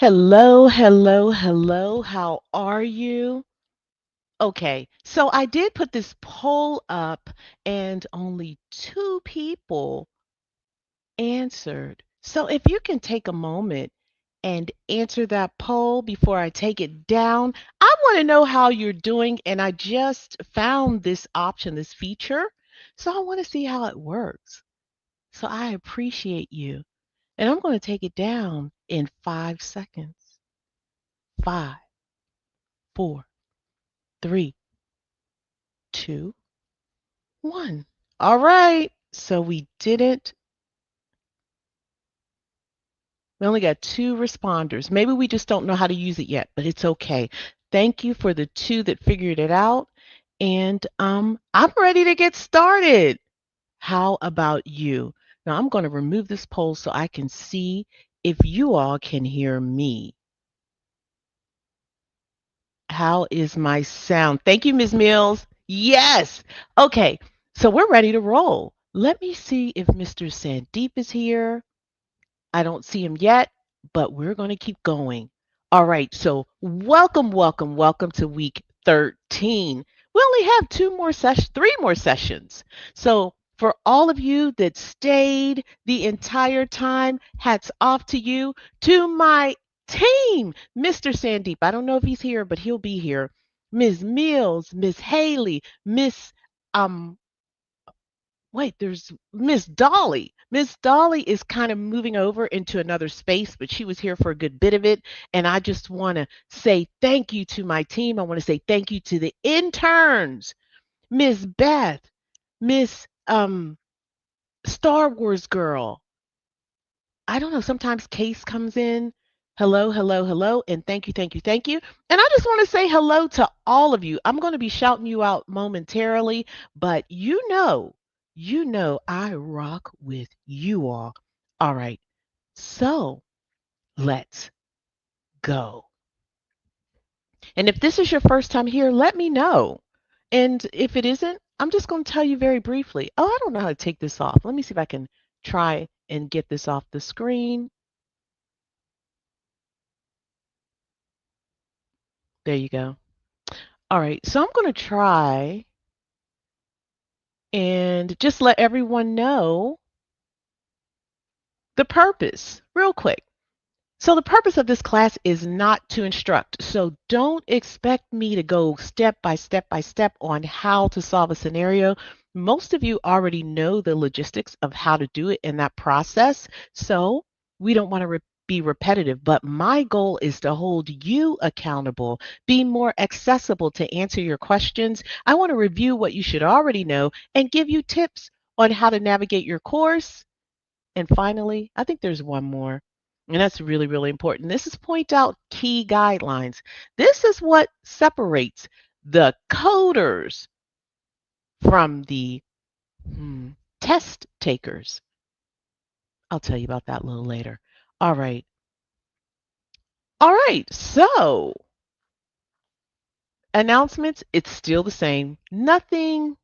Hello, hello, hello. How are you? Okay, so I did put this poll up and only two people answered. So if you can take a moment and answer that poll before I take it down, I want to know how you're doing. And I just found this option, this feature. So I want to see how it works. So I appreciate you. And I'm going to take it down in 5 seconds. Five, four, three, two, one. All right. So we only got two responders. Maybe we just don't know how to use it yet, but it's okay. Thank you for the two that figured it out. And I'm ready to get started. How about you? Now I'm going to remove this poll so I can see if you all can hear me. How is my sound? Thank you, Ms. Mills. Yes. Okay. So we're ready to roll. Let me see if Mr. Sandeep is here. I don't see him yet, but we're going to keep going. All right. So welcome, welcome, welcome to week 13. We only have three more sessions. So for all of you that stayed the entire time, hats off to you. To my team, Mr. Sandeep. I don't know if he's here, but he'll be here. Ms. Mills, Miss Haley, Miss um Wait, there's Miss Dolly. Miss Dolly is kind of moving over into another space, but she was here for a good bit of it. And I just want to say thank you to my team. I want to say thank you to the interns, Miss Beth, Miss Star Wars girl. I don't know. Sometimes Case comes in. Hello, hello, hello, and thank you, thank you, thank you. And I just want to say hello to all of you. I'm going to be shouting you out momentarily, but I rock with you all. All right, so let's go. And if this is your first time here, let me know. And if it isn't, I'm just going to tell you very briefly. Oh, I don't know how to take this off. Let me see if I can try and get this off the screen. There you go. All right, so I'm going to try and just let everyone know the purpose real quick. So, the purpose of this class is not to instruct. So, don't expect me to go step by step by step on how to solve a scenario. Most of you already know the logistics of how to do it in that process. So, we don't want to be repetitive, but my goal is to hold you accountable, be more accessible to answer your questions. I want to review what you should already know and give you tips on how to navigate your course. And finally, I think there's one more, and that's really, really important. This is point out key guidelines. This is what separates the coders from the test takers. I'll tell you about that a little later. All right. All right. So, announcements, it's still the same. Nothing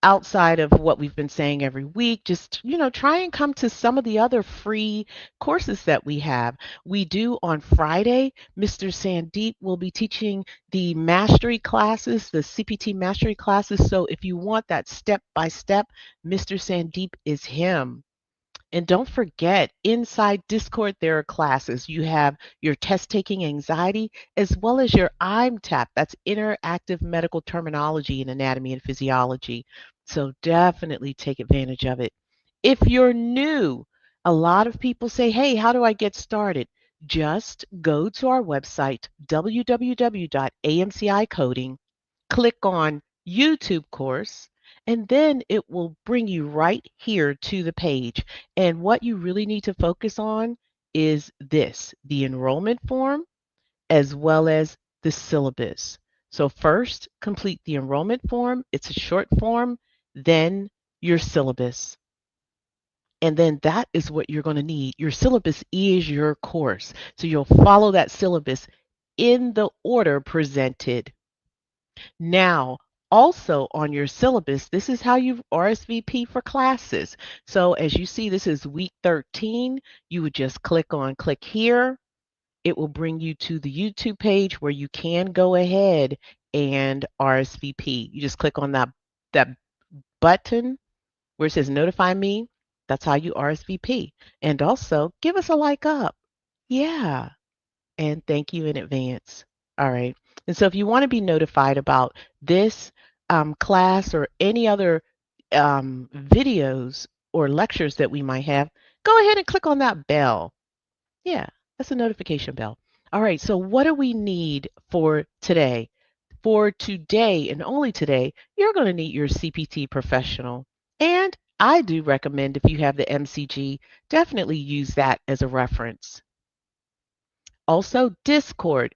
outside of what we've been saying every week. Just, try and come to some of the other free courses that we have. We do on Friday, Mr. Sandeep will be teaching the mastery classes, the CPT mastery classes. So if you want that step by step, Mr. Sandeep is him. And don't forget, inside Discord, there are classes. You have your test taking anxiety, as well as your IMTAP. That's interactive medical terminology in anatomy and physiology. So definitely take advantage of it. If you're new, a lot of people say, hey, how do I get started? Just go to our website, www.amcicoding, click on YouTube course, and then it will bring you right here to the page. And what you really need to focus on is this, the enrollment form, as well as the syllabus. So first, complete the enrollment form. It's a short form, then your syllabus. And then that is what you're going to need. Your syllabus is your course. So you'll follow that syllabus in the order presented. Now, also on your syllabus, this is how you RSVP for classes. So as you see, this is week 13. You would just click here. it will bring you to the YouTube page where you can go ahead and RSVP. You just click on that button where it says notify me. That's how you RSVP. And also give us a like up. Yeah. And thank you in advance. All right. And so if you want to be notified about this class or any other videos or lectures that we might have, go ahead and click on that bell. Yeah, that's a notification bell. All right. So what do we need for today? For today and only today, you're going to need your CPT professional. And I do recommend if you have the MCG, definitely use that as a reference. Also, Discord.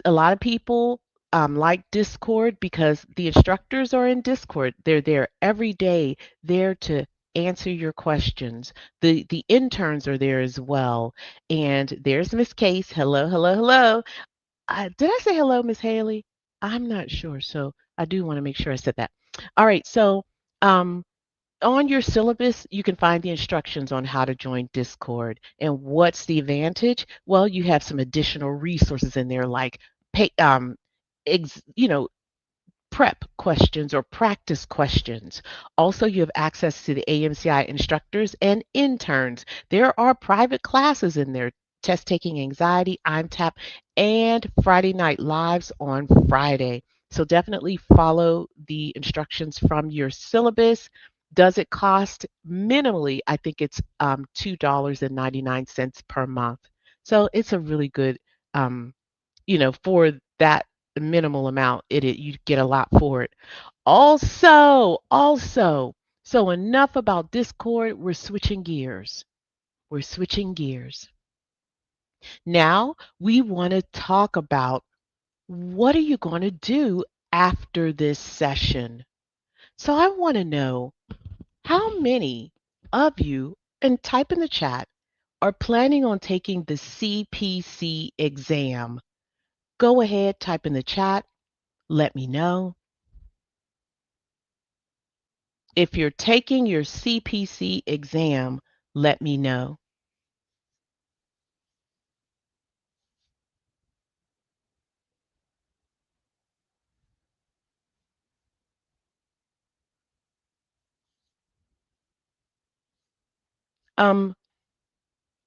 A lot of people like Discord because the instructors are in Discord. They're there every day, there to answer your questions. The interns are there as well. And there's Miss Case. Hello, hello, hello. Did I say hello, Miss Haley? I'm not sure, so I do want to make sure I said that. All right, so um, on your syllabus, you can find the instructions on how to join Discord. And what's the advantage? Well, you have some additional resources in there like pay, you know, prep questions or practice questions. Also, you have access to the AMCI instructors and interns. There are private classes in there, test taking anxiety, I'm tap, and Friday night lives on Friday. So definitely follow the instructions from your syllabus. Does it cost minimally? I think it's $2.99 per month. So it's a really good for that minimal amount, you get a lot for it. Also, so enough about Discord. We're switching gears. We're switching gears. Now we want to talk about what are you going to do after this session? So I want to know how many of you, and type in the chat, are planning on taking the CPC exam. Go ahead, type in the chat. Let me know. If you're taking your CPC exam, let me know. Um,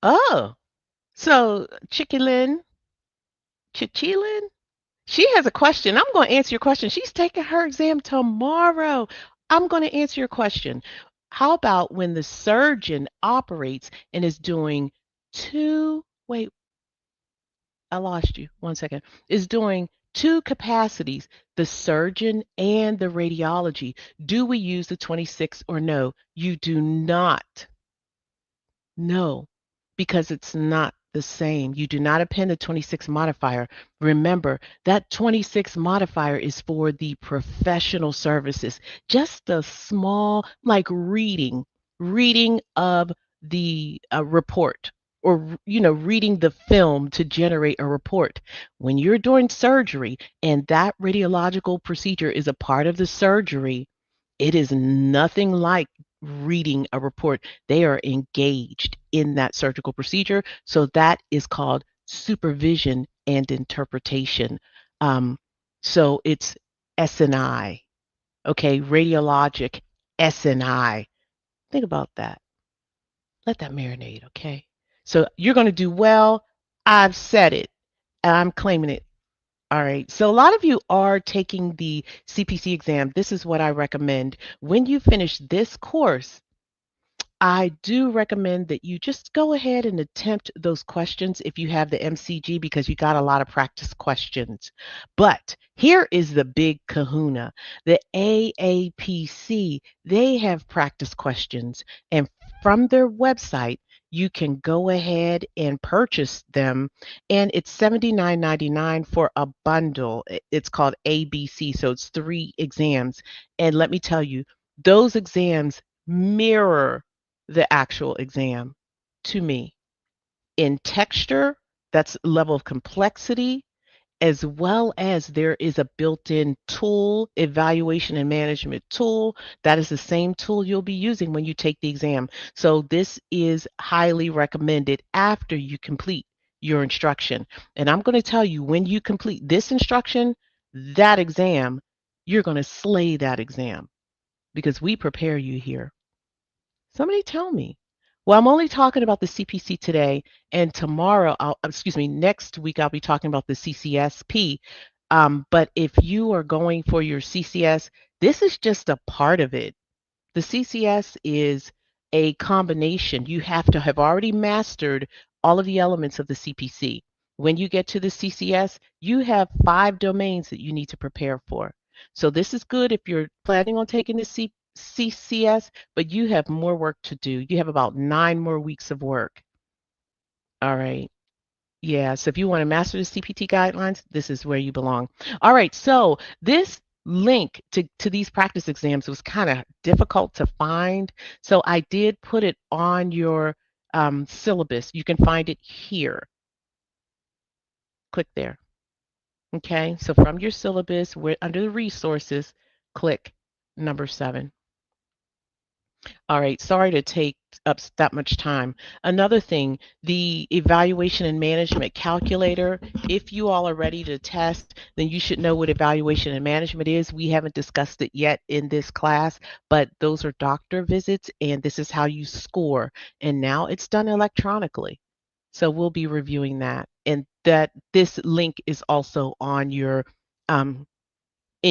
oh, so Chiquilin, Chichilin, she has a question. I'm going to answer your question. She's taking her exam tomorrow. I'm going to answer your question. How about when the surgeon operates and is doing wait, I lost you. One second. Is doing two capacities, the surgeon and the radiology. Do we use the 26 or no? You do not. No, because it's not the same. You do not append the 26 modifier. Remember, that 26 modifier is for the professional services. Just a small, like reading of the report or, reading the film to generate a report. When you're doing surgery and that radiological procedure is a part of the surgery, it is nothing like reading a report. They are engaged in that surgical procedure. So that is called supervision and interpretation. Um, so it's S&I, okay, radiologic S&I. Think about that. Let that marinate, okay? So you're going to do well. I've said it. I'm claiming it. All right. So a lot of you are taking the CPC exam. This is what I recommend. When you finish this course, I do recommend that you just go ahead and attempt those questions if you have the MCG because you got a lot of practice questions. But here is the big kahuna. The AAPC, they have practice questions, and from their website, you can go ahead and purchase them, and it's $79.99 for a bundle. It's called ABC, so it's 3 exams. And let me tell you, those exams mirror the actual exam to me in texture, that's level of complexity, as well as there is a built-in tool, evaluation and management tool. That is the same tool you'll be using when you take the exam. So this is highly recommended after you complete your instruction. And I'm going to tell you, when you complete this instruction, that exam, you're going to slay that exam because we prepare you here. Somebody tell me. Well, I'm only talking about the CPC today, and tomorrow, excuse me, next week I'll be talking about the CCSP. But if you are going for your CCS, this is just a part of it. The CCS is a combination. You have to have already mastered all of the elements of the CPC. When you get to the CCS, you have 5 domains that you need to prepare for. So this is good if you're planning on taking the CCS, but you have more work to do. You have about 9 more weeks of work. All right. Yeah, so if you want to master the CPT guidelines, this is where you belong. All right, so this link to these practice exams was kind of difficult to find. So I did put it on your syllabus. You can find it here. Click there. Okay, so from your syllabus, we're under the resources, click number 7. All right, sorry to take up that much time. Another thing, the evaluation and management calculator, if you all are ready to test, then you should know what evaluation and management is. We haven't discussed it yet in this class, but those are doctor visits, and this is how you score. And now it's done electronically. So we'll be reviewing that. And that this link is also on your in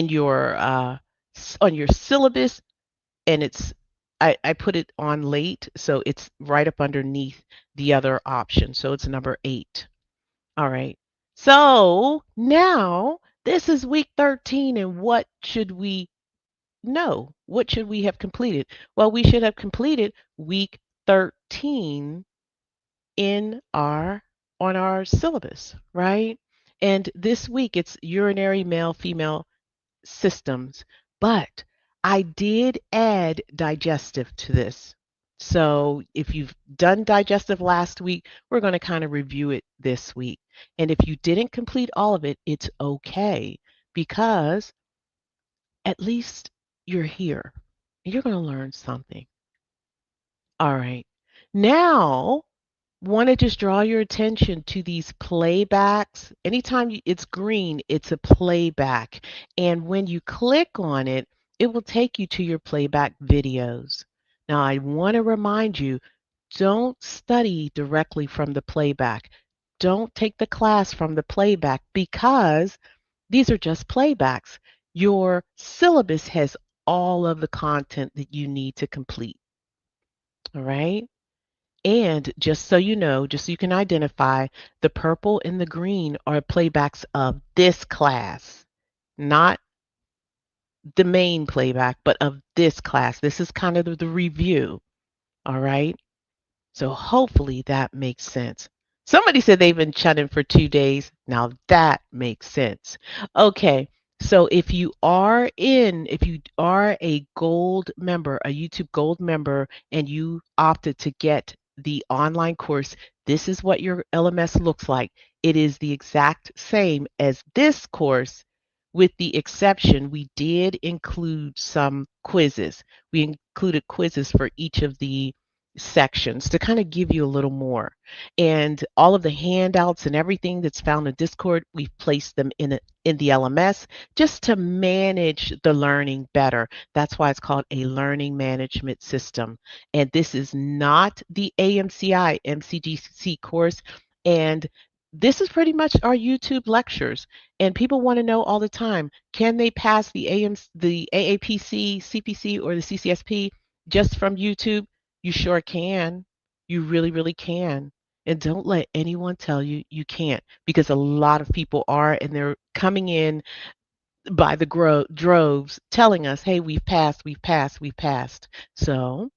your on your syllabus, and I put it on late, so it's right up underneath the other option. So it's number 8. All right. So now this is week 13, and what should we know? What should we have completed? Well, we should have completed week 13 in our on our syllabus, right? And this week it's urinary male female systems, but I did add digestive to this. So if you've done digestive last week, we're going to kind of review it this week. And if you didn't complete all of it, it's okay because at least you're here and you're going to learn something. All right. Now, want to just draw your attention to these playbacks. Anytime it's green, it's a playback. And when you click on it, it will take you to your playback videos. Now, I want to remind you, don't study directly from the playback. Don't take the class from the playback because these are just playbacks. Your syllabus has all of the content that you need to complete. All right. And just so you know, just so you can identify, the purple and the green are playbacks of this class, not the main playback, but of this class. This is kind of the review. All right. So hopefully that makes sense. Somebody said they've been chatting for 2 days. Now that makes sense. Okay. So if you are a gold member, a YouTube gold member, and you opted to get the online course, this is what your LMS looks like. It is the exact same as this course, with the exception we did include some quizzes. We included quizzes for each of the sections to kind of give you a little more. And all of the handouts and everything that's found in Discord, we've placed them in the LMS just to manage the learning better. That's why it's called a learning management system. And this is not the AMCI MCGC course. And this is pretty much our YouTube lectures. And people want to know all the time, can they pass the AAPC, CPC, or the CCSP just from YouTube? You sure can. You really, really can. And don't let anyone tell you you can't, because a lot of people are, and they're coming in by the droves telling us, hey, we've passed, we've passed, we've passed. So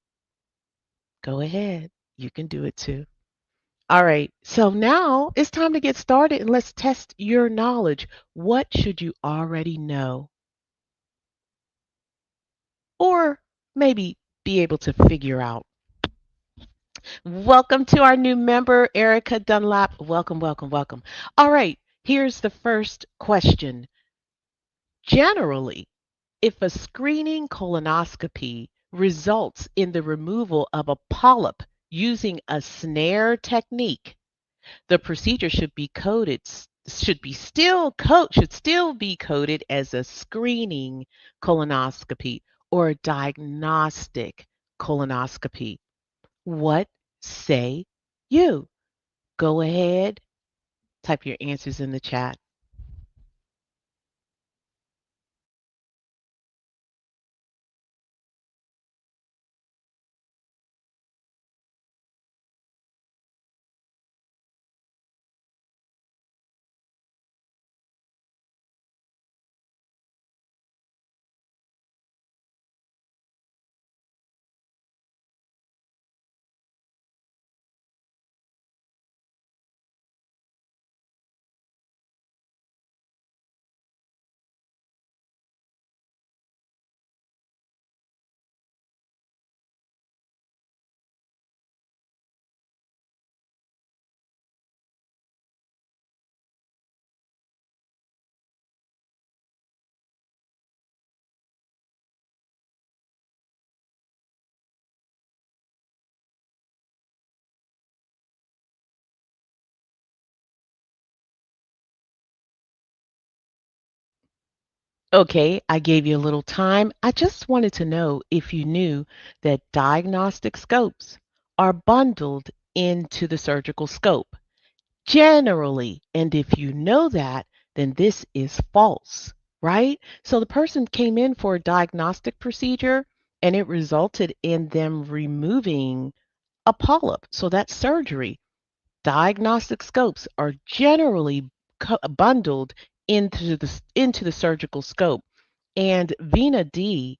go ahead. You can do it too. All right. So now it's time to get started and let's test your knowledge. What should you already know? Or maybe be able to figure out. Welcome to our new member, Erica Dunlap. Welcome, welcome, welcome. All right, here's the first question. Generally, if a screening colonoscopy results in the removal of a polyp using a snare technique, The procedure should still be coded as a screening colonoscopy or a diagnostic colonoscopy. What say you? Go ahead, type your answers in the chat. Okay, I gave you a little time. I just wanted to know if you knew that diagnostic scopes are bundled into the surgical scope generally. And if you know that, then this is false, right? So the person came in for a diagnostic procedure and it resulted in them removing a polyp. So that's surgery. Diagnostic scopes are generally bundled into the surgical scope. And Vina D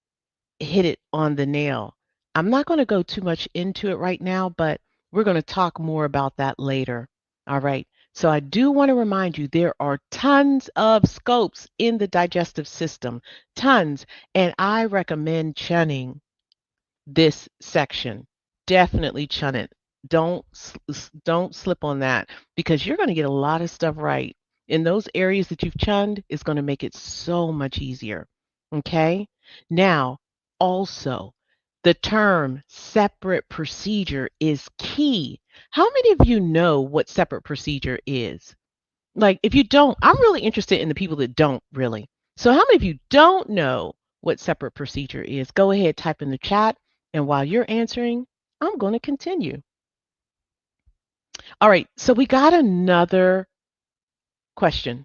hit it on the nail. I'm not going to go too much into it right now, but we're going to talk more about that later. All right. So I do want to remind you there are tons of scopes in the digestive system, tons, and I recommend chunning this section. Definitely chun it. Don't slip on that because you're going to get a lot of stuff right. In those areas that you've chunned, it's going to make it so much easier. Okay? Now, also, the term separate procedure is key. How many of you know what separate procedure is? Like, if you don't, I'm really interested in the people that don't really. So, how many of you don't know what separate procedure is? Go ahead, type in the chat. And while you're answering, I'm going to continue. All right. So, we got another question.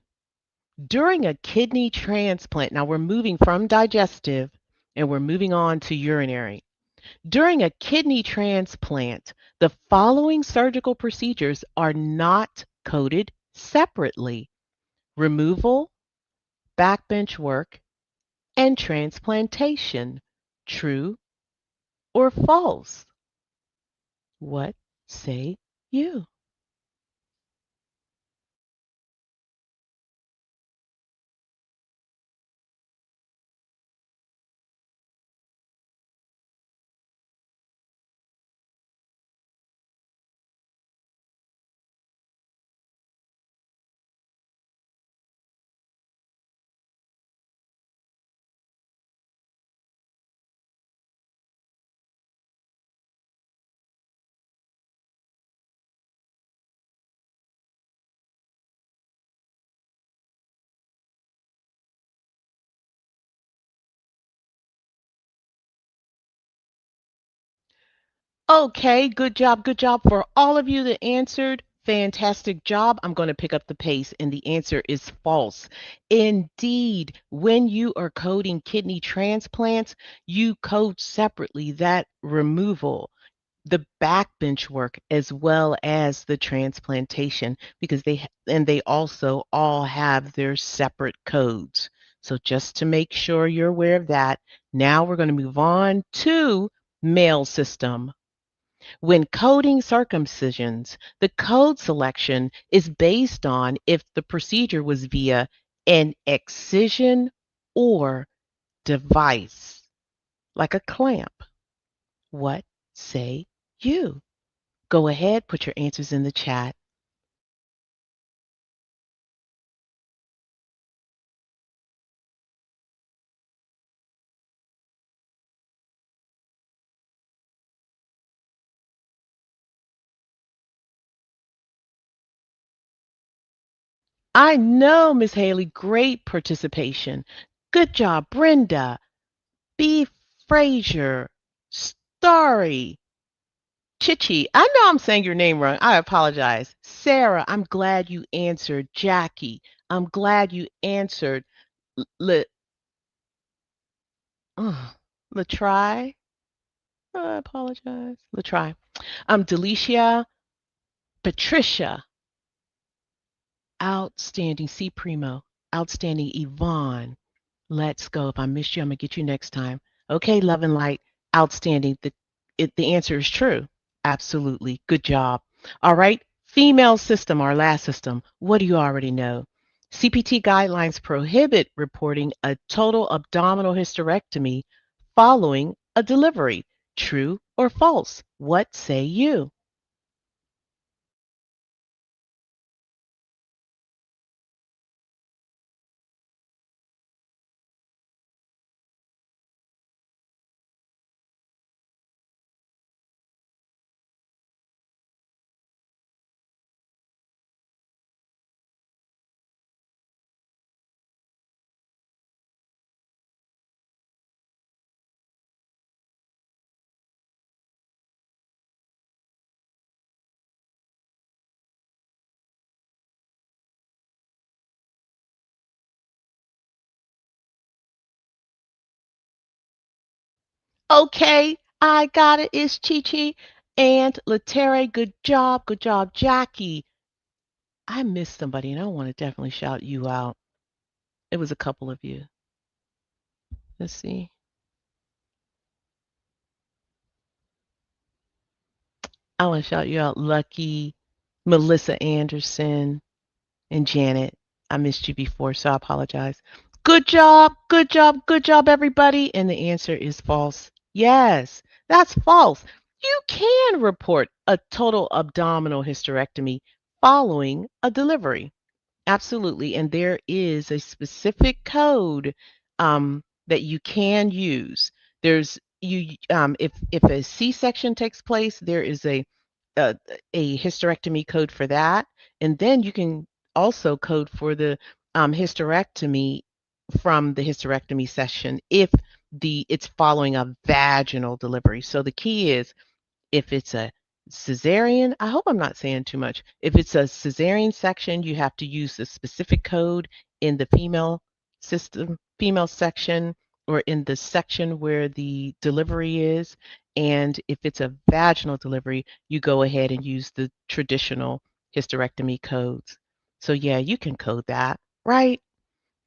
During a kidney transplant, now we're moving from digestive and we're moving on to urinary. During a kidney transplant, the following surgical procedures are not coded separately: removal, backbench work, and transplantation. True or false? What say you? Okay, good job for all of you that answered. Fantastic job. I'm going to pick up the pace, and the answer is false. Indeed, when you are coding kidney transplants, you code separately that removal, the backbench work, as well as the transplantation, because they also all have their separate codes. So just to make sure you're aware of that, now we're going to move on to mail system. When coding circumcisions, the code selection is based on if the procedure was via an excision or device, like a clamp. What say you? Go ahead, put your answers in the chat. I know, Miss Haley. Great participation. Good job, Brenda. B. Frazier. Starry. Chichi. I know I'm saying your name wrong. I apologize. Sarah, I'm glad you answered. Jackie, I'm glad you answered. Le, uh, Latry. I apologize. Latry. Delicia. Patricia. Outstanding. C. Primo. Outstanding. Yvonne. Let's go. If I missed you, I'm going to get you next time. Okay, love and light. Outstanding. The answer is true. Absolutely. Good job. All right. Female system, our last system. What do you already know? CPT guidelines prohibit reporting a total abdominal hysterectomy following a delivery. True or false? What say you? Okay, I got it. It's Chi Chi and Laterre. Good job. Good job, Jackie. I missed somebody and I want to definitely shout you out. It was a couple of you. Let's see. I want to shout you out, Lucky, Melissa Anderson, and Janet. I missed you before, so I apologize. Good job, good job, good job, everybody. And the answer is false. Yes, that's false. You can report a total abdominal hysterectomy following a delivery. Absolutely. And there is a specific code that you can use. There's you if a C-section takes place, there is a a hysterectomy code for that, and then you can also code for the hysterectomy from the hysterectomy session if the it's following a vaginal delivery. So the key is if it's a cesarean, I hope I'm not saying too much. If it's a cesarean section, you have to use the specific code in the female system, female section, or in the section where the delivery is. And if it's a vaginal delivery, you go ahead and use the traditional hysterectomy codes. So yeah, you can code that, right?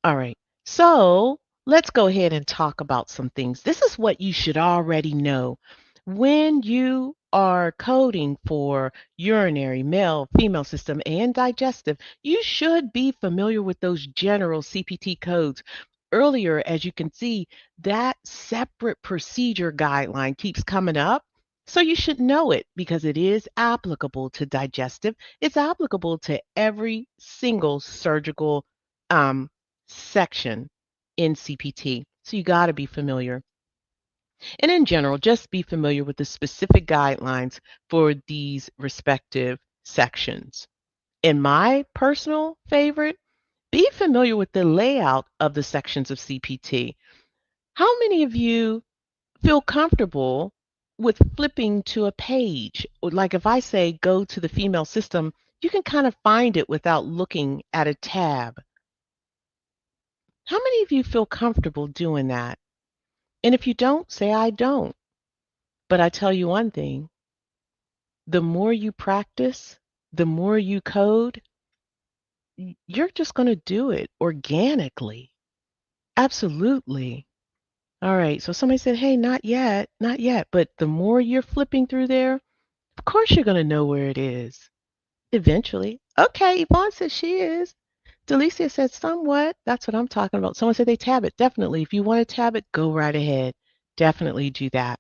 All right. So let's go ahead and talk about some things. This is what you should already know. When you are coding for urinary, male, female system, and digestive, you should be familiar with those general CPT codes. Earlier, as you can see, that separate procedure guideline keeps coming up. So you should know it because it is applicable to digestive. It's applicable to every single surgical um, section in CPT. So you got to be familiar. And in general, just be familiar with the specific guidelines for these respective sections. In my personal favorite, be familiar with the layout of the sections of CPT. How many of you feel comfortable with flipping to a page? Like if I say go to the female system, you can kind of find it without looking at a tab. How many of you feel comfortable doing that? And if you don't, say I don't. But I tell you one thing, the more you practice, the more you code, you're just going to do it organically. Absolutely. All right. So somebody said, hey, not yet, not yet. But the more you're flipping through there, of course you're going to know where it is eventually. Okay. Yvonne says she is. Delicia said somewhat. That's what I'm talking about. Someone said they tab it. Definitely. If you want to tab it, go right ahead. Definitely do that.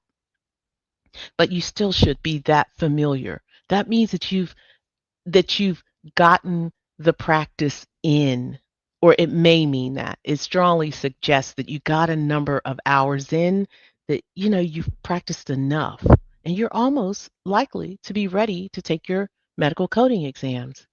But you still should be that familiar. That means that you've gotten the practice in, or it may mean that. It strongly suggests that you got a number of hours in, that you've practiced enough and you're almost likely to be ready to take your medical coding exams.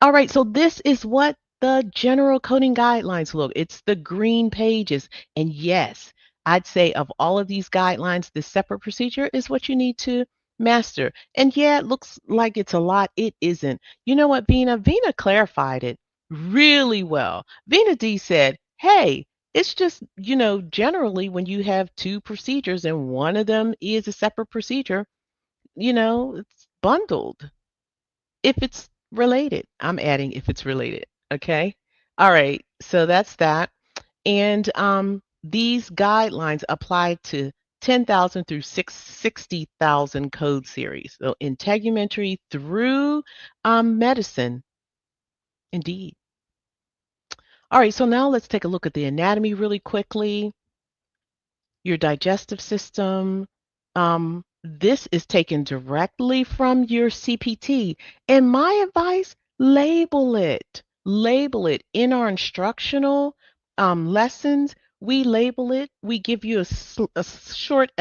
All right, so this is what the general coding guidelines look. It's the green pages. And yes, I'd say of all of these guidelines, the separate procedure is what you need to master. And yeah, it looks like it's a lot. It isn't. You know what, Vina? Vina clarified it really well. Vina D said, hey, it's just, generally when you have two procedures and one of them is a separate procedure, it's bundled. If it's related, I'm adding if it's related. Okay. All right. So that's that. And these guidelines apply to 10,000 through 60,000 code series. So integumentary through medicine. Indeed. All right. So now let's take a look at the anatomy really quickly. Your digestive system. This is taken directly from your CPT. And my advice, label it. Label it. In our instructional lessons, we label it. We give you a short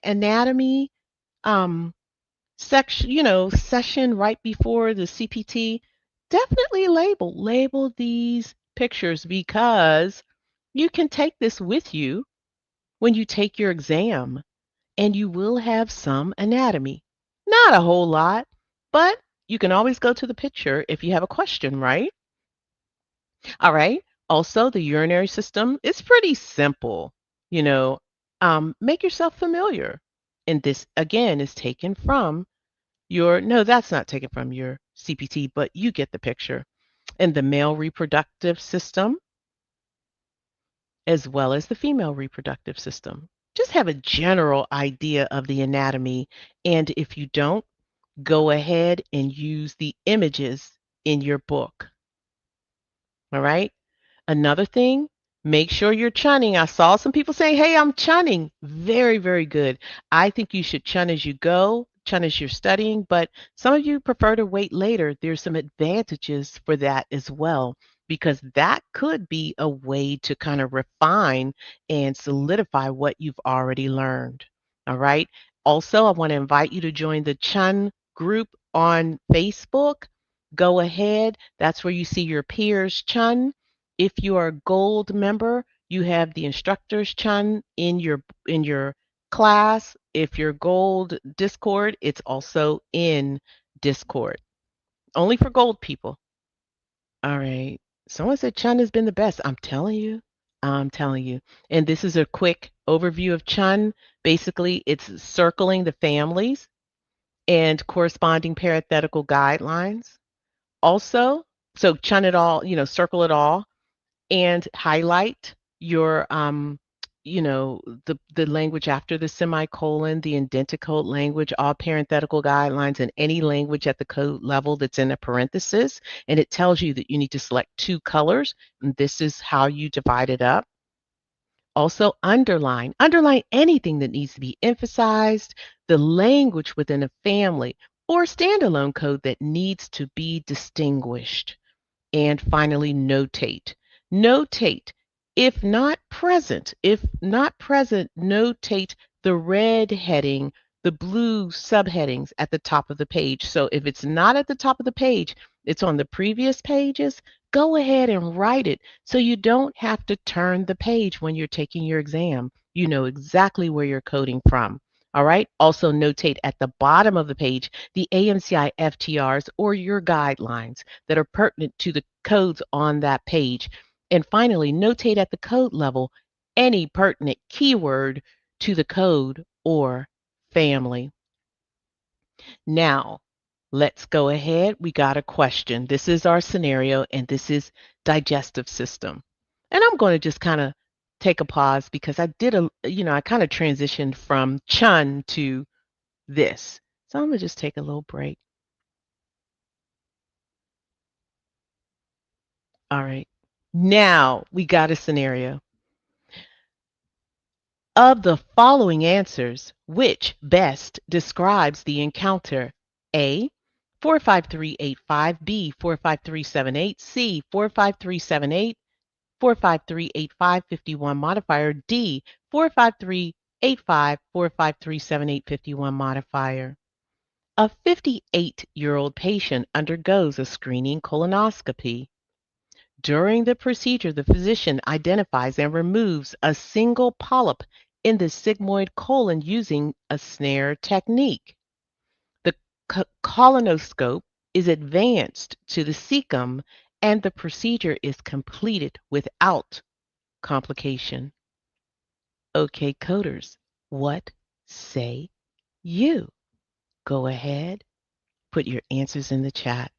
anatomy um, section, session right before the CPT. Definitely label these pictures because you can take this with you when you take your exam, and you will have some anatomy. Not a whole lot, but you can always go to the picture if you have a question, right? All right. Also, the urinary system is pretty simple. You know, make yourself familiar. And this, again, is taken from no, that's not taken from your CPT, but you get the picture. And the male reproductive system, as well as the female reproductive system. Just have a general idea of the anatomy. And if you don't, go ahead and use the images in your book. All right. Another thing, make sure you're chunning. I saw some people saying, hey, I'm chunning. Very, very good. I think you should chun as you go, chun as you're studying, but some of you prefer to wait later. There's some advantages for that as well, because that could be a way to kind of refine and solidify what you've already learned. All right. Also, I want to invite you to join the chun group on Facebook. Go ahead. That's where you see your peers chun. If you are a gold member, you have the instructor's chun in your class. If you're gold Discord, it's also in Discord. Only for gold people. All right. Someone said chun has been the best. I'm telling you. I'm telling you. And this is a quick overview of chun. Basically, it's circling the families and corresponding parenthetical guidelines. Also, so chun it all, circle it all and highlight your the language after the semicolon, the identicode language, all parenthetical guidelines, and any language at the code level that's in a parenthesis, and it tells you that you need to select two colors, and this is how you divide it up. Also, underline anything that needs to be emphasized, the language within a family or standalone code that needs to be distinguished. And finally, notate. Notate. If not present, notate the red heading, the blue subheadings at the top of the page. So if it's not at the top of the page, it's on the previous pages, go ahead and write it so you don't have to turn the page when you're taking your exam. You know exactly where you're coding from. All right. Also notate at the bottom of the page the AMCI FTRs or your guidelines that are pertinent to the codes on that page. And finally, notate at the code level any pertinent keyword to the code or family. Now, let's go ahead. We got a question. This is our scenario, and this is digestive system. And I'm going to just kind of take a pause because I kind of transitioned from chun to this. So I'm going to just take a little break. All right. Now we got a scenario. Of the following answers, which best describes the encounter? A, 45385, B, 45378, C, 45378, 4538551 modifier, D, 45385, 4537851 modifier. A 58-year-old patient undergoes a screening colonoscopy. During the procedure, the physician identifies and removes a single polyp in the sigmoid colon using a snare technique. The colonoscope is advanced to the cecum and the procedure is completed without complication. Okay, coders, what say you? Go ahead, put your answers in the chat.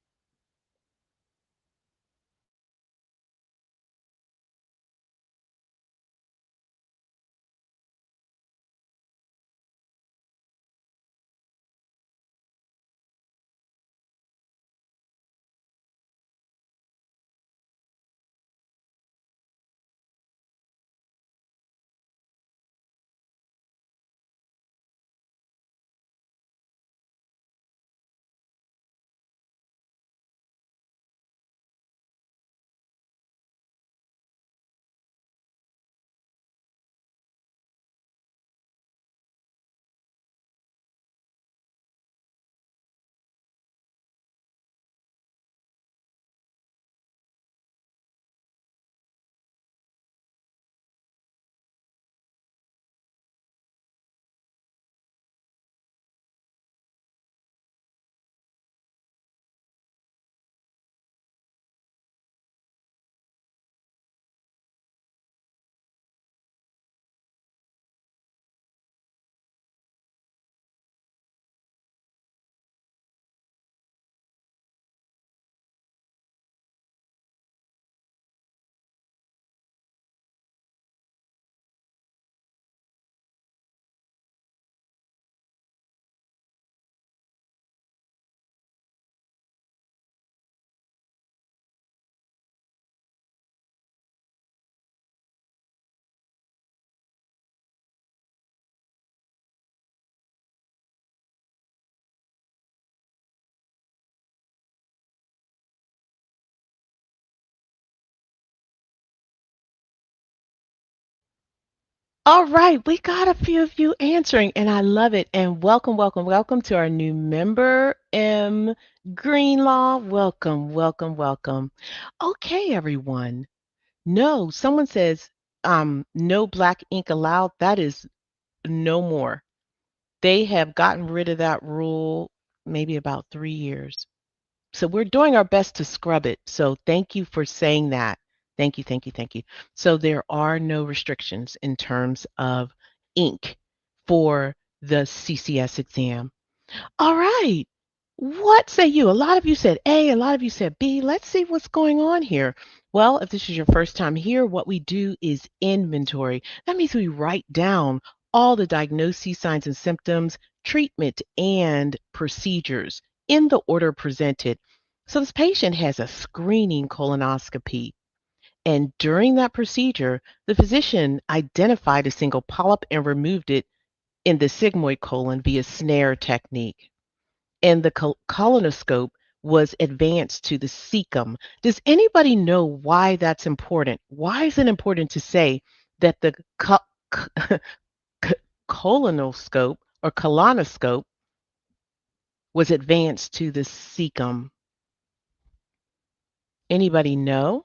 All right, we got a few of you answering, and I love it. And welcome, welcome, welcome to our new member, M. Greenlaw. Welcome, welcome, welcome. Okay, everyone. No, someone says, no black ink allowed. That is no more. They have gotten rid of that rule maybe about 3 years. So we're doing our best to scrub it. So thank you for saying that. Thank you, thank you, thank you. So there are no restrictions in terms of ink for the CCS exam. All right. What say you? A lot of you said A, a lot of you said B. Let's see what's going on here. Well, if this is your first time here, what we do is inventory. That means we write down all the diagnoses, signs and symptoms, treatment, and procedures in the order presented. So this patient has a screening colonoscopy. And during that procedure, the physician identified a single polyp and removed it in the sigmoid colon via snare technique, and the colonoscope was advanced to the cecum. Does anybody know why that's important? Why is it important to say that the colonoscope or colonoscope was advanced to the cecum? Anybody know?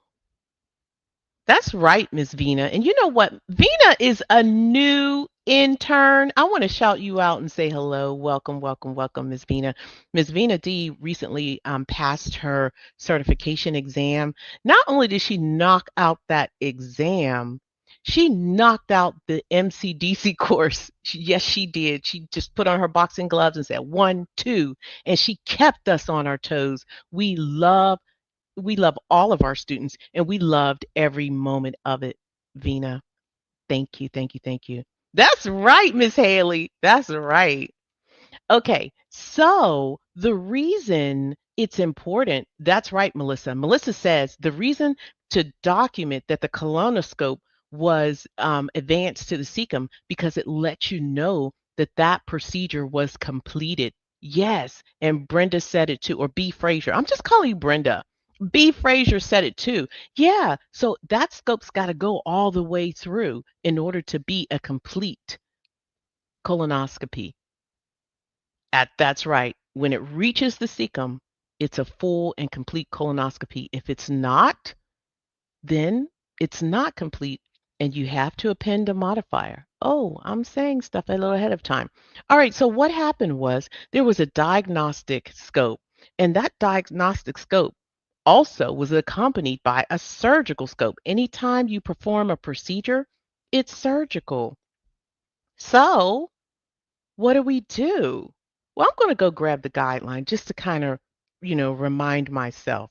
That's right, Miss Vina. And you know what? Vina is a new intern. I want to shout you out and say hello. Welcome, welcome, welcome, Miss Vina. Miss Vina D recently passed her certification exam. Not only did she knock out that exam, she knocked out the MCDC course. Yes, she did. She just put on her boxing gloves and said 1, 2, and she kept us on our toes. We love all of our students and we loved every moment of it. Vina, thank you, thank you, thank you. That's right, Miss Haley. That's right. Okay, so the reason it's important, that's right, Melissa. Melissa says the reason to document that the colonoscope was advanced to the cecum because it lets you know that that procedure was completed. Yes, and Brenda said it too, or B. Frazier. I'm just calling you Brenda. B. Frazier said it too. Yeah, so that scope's got to go all the way through in order to be a complete colonoscopy. That's right. When it reaches the cecum, it's a full and complete colonoscopy. If it's not, then it's not complete and you have to append a modifier. Oh, I'm saying stuff a little ahead of time. All right, so what happened was there was a diagnostic scope, and that diagnostic scope also was accompanied by a surgical scope. Anytime you perform a procedure, it's surgical. So, what do we do? Well, I'm going to go grab the guideline just to kind of, remind myself.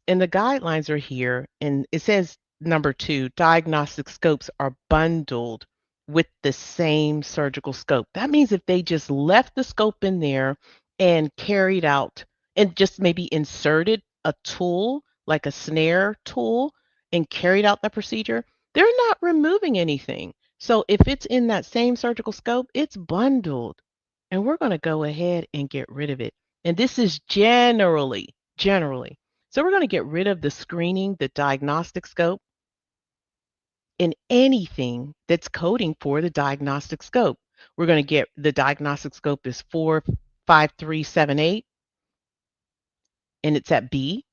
And the guidelines are here, and it says number 2, diagnostic scopes are bundled with the same surgical scope. That means if they just left the scope in there and carried out and just maybe inserted a tool like a snare tool and carried out that procedure, they're not removing anything. So if it's in that same surgical scope, it's bundled. And we're going to go ahead and get rid of it. And this is generally. So we're going to get rid of the screening, the diagnostic scope, and anything that's coding for the diagnostic scope. We're going to get the diagnostic scope is 45378, and it's at B.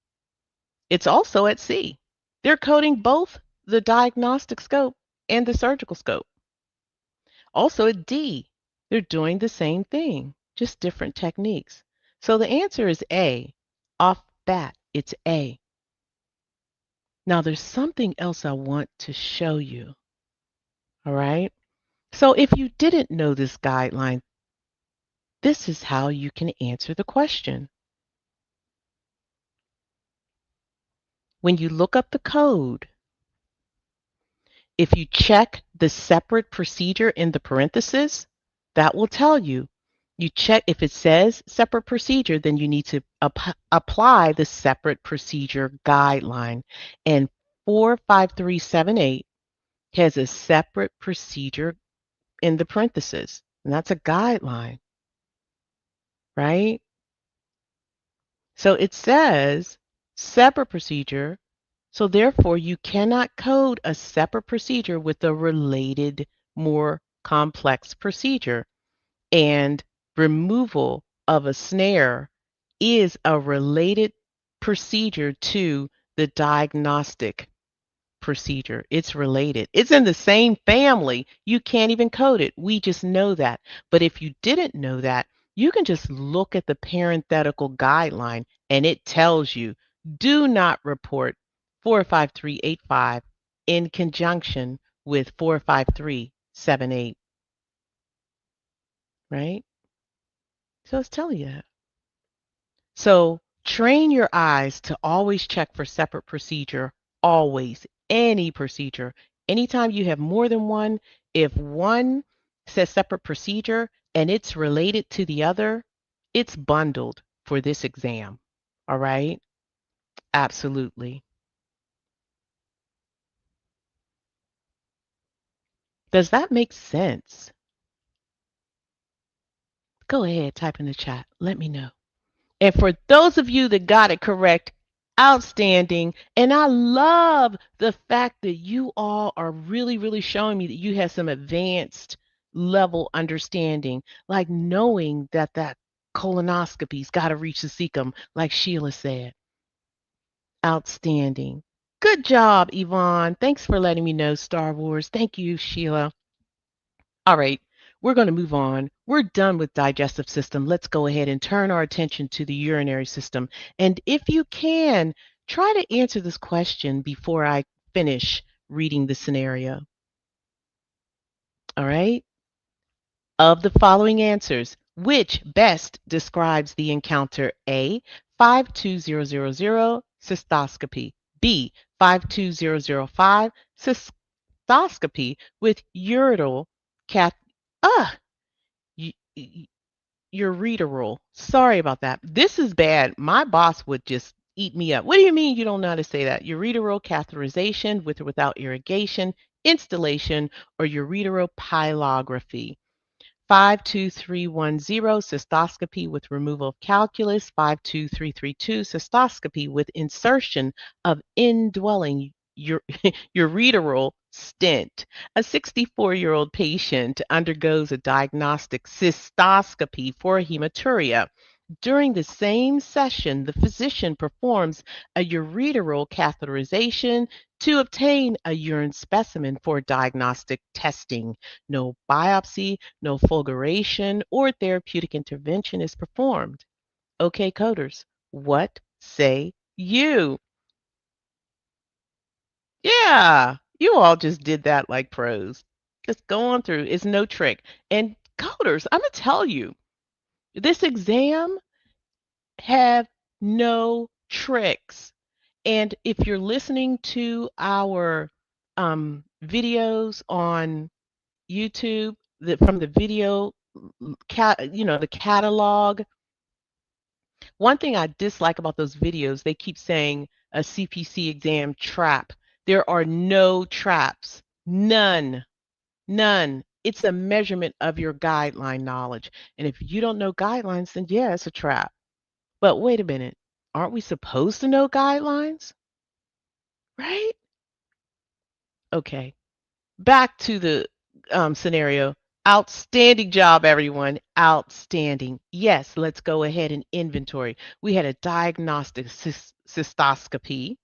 It's also at C. They're coding both the diagnostic scope and the surgical scope. Also at D, they're doing the same thing, just different techniques. So the answer is A. Off bat, it's A. Now, there's something else I want to show you. All right. So, if you didn't know this guideline, this is how you can answer the question. When you look up the code, if you check the separate procedure in the parentheses, that will tell you. You check if it says separate procedure, then you need to apply the separate procedure guideline. And 45378 has a separate procedure in the parentheses, and that's a guideline, right? So it says separate procedure, so therefore you cannot code a separate procedure with a related, more complex procedure. And removal of a snare is a related procedure to the diagnostic procedure. It's related. It's in the same family. You can't even code it. We just know that. But if you didn't know that, you can just look at the parenthetical guideline and it tells you do not report 45385 in conjunction with 45378, right? So it's telling you that. So train your eyes to always check for separate procedure, always, any procedure. Anytime you have more than one, if one says separate procedure and it's related to the other, it's bundled for this exam. All right? Absolutely. Does that make sense? Go ahead, type in the chat. Let me know. And for those of you that got it correct, outstanding. And I love the fact that you all are really, really showing me that you have some advanced level understanding, like knowing that that colonoscopy's got to reach the cecum, like Sheila said. Outstanding. Good job, Yvonne. Thanks for letting me know, Star Wars. Thank you, Sheila. All right, we're going to move on. We're done with digestive system. Let's go ahead and turn our attention to the urinary system. And if you can, try to answer this question before I finish reading the scenario. All right? Of the following answers, which best describes the encounter? A, 52000 cystoscopy. B, 52005 cystoscopy with ureteral cath. Y- y- ureteral. Sorry about that. This is bad. My boss would just eat me up. What do you mean you don't know how to say that? Ureteral catheterization with or without irrigation, installation, or ureteral pylography. 52310 cystoscopy with removal of calculus, 52332 cystoscopy with insertion of indwelling ureteral stent. A 64-year-old patient undergoes a diagnostic cystoscopy for hematuria. During the same session, the physician performs a ureteral catheterization to obtain a urine specimen for diagnostic testing. No biopsy, no fulguration, or therapeutic intervention is performed. Okay, coders, what say you? Yeah, you all just did that like pros. Just go on through. It's no trick. And coders, I'm going to tell you, this exam have no tricks. And if you're listening to our videos on YouTube, from the video, the catalog, one thing I dislike about those videos, they keep saying a CPC exam trap. There are no traps, none, none. It's a measurement of your guideline knowledge. And if you don't know guidelines, then yeah, it's a trap. But wait a minute, aren't we supposed to know guidelines? Right? Okay. Back to the scenario. Outstanding job, everyone. Outstanding. Yes, let's go ahead and inventory. We had a diagnostic cystoscopy.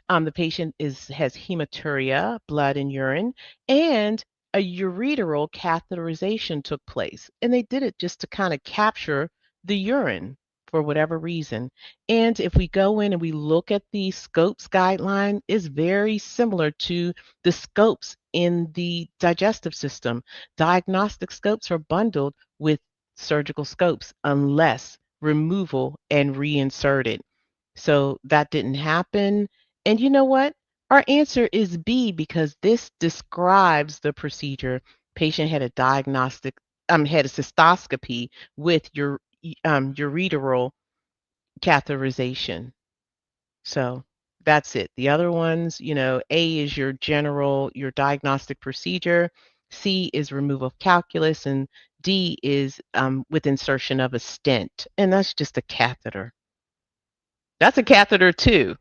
The patient has hematuria, blood and urine, and a ureteral catheterization took place. And they did it just to kind of capture the urine for whatever reason. And if we go in and we look at the scopes guideline, is very similar to the scopes in the digestive system. Diagnostic scopes are bundled with surgical scopes unless removal and reinserted. So that didn't happen. And you know what? Our answer is B because this describes the procedure. Patient had a had a cystoscopy with your ureteral catheterization. So that's it. The other ones, A is your diagnostic procedure. C is removal of calculus, and D is with insertion of a stent, and that's just a catheter. That's a catheter too,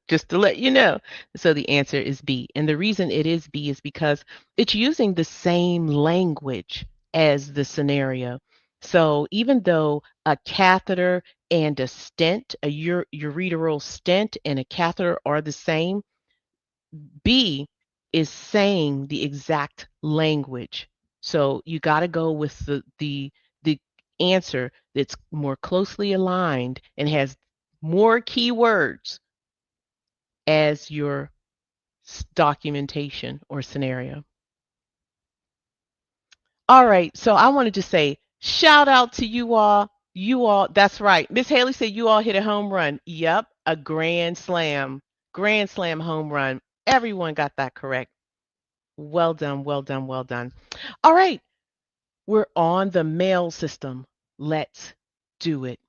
just to let you know. So the answer is B. And the reason it is B is because it's using the same language as the scenario. So even though a catheter and a stent, a ureteral stent and a catheter are the same, B is saying the exact language. So you got to go with the answer that's more closely aligned and has more keywords as your documentation or scenario. All right, so I wanted to say shout out to you all. You all, that's right. Miss Haley said you all hit a home run. Yep, a grand slam home run. Everyone got that correct. Well done, well done, well done. All right, we're on the mail system. Let's do it.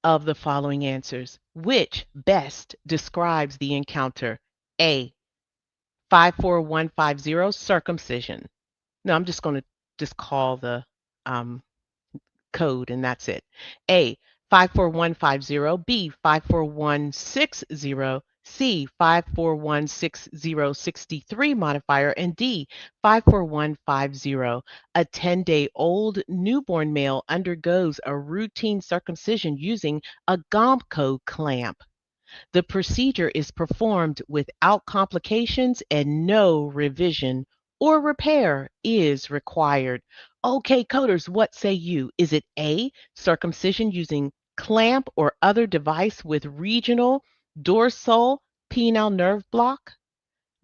Of the following answers, which best describes the encounter? A, 54150, circumcision. No, I'm just going to just call the um, code and that's it. A, 54150, B, 54160, C, 5416063 modifier, and D, 54150. A 10-day-old newborn male undergoes a routine circumcision using a Gomco clamp. The procedure is performed without complications and no revision or repair is required. Okay, coders, what say you? Is it A, circumcision using clamp or other device with regional dorsal penile nerve block?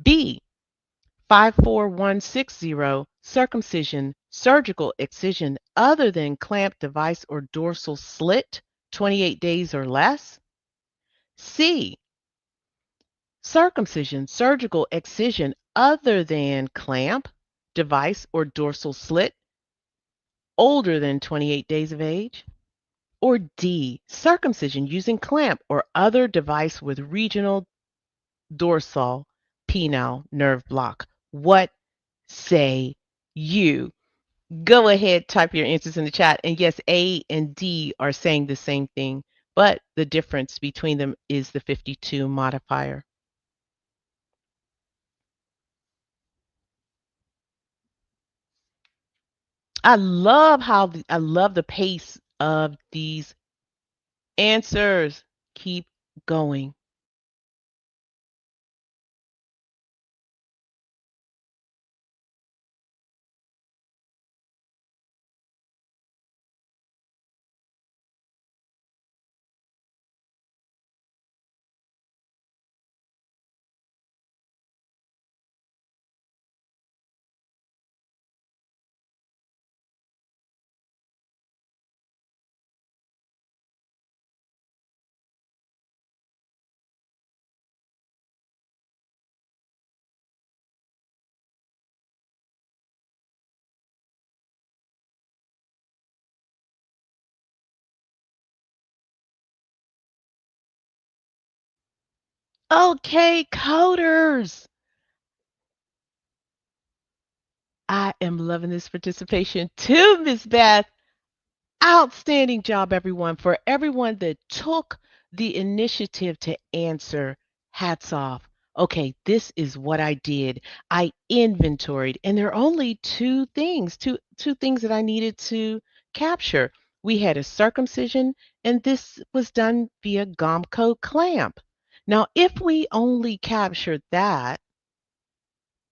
B, 54160, circumcision, surgical excision other than clamp device or dorsal slit, 28 days or less? C, circumcision, surgical excision other than clamp, device, or dorsal slit, older than 28 days of age? Or D, circumcision using clamp or other device with regional dorsal penile nerve block? What say you? Go ahead, type your answers in the chat. And yes, A and D are saying the same thing, but the difference between them is the 52 modifier. I love the pace of these answers. Keep going. Okay, coders. I am loving this participation too, Miss Beth. Outstanding job, everyone. For everyone that took the initiative to answer, hats off. Okay, this is what I did. I inventoried, and there are only two things that I needed to capture. We had a circumcision, and this was done via Gomco clamp. Now, if we only captured that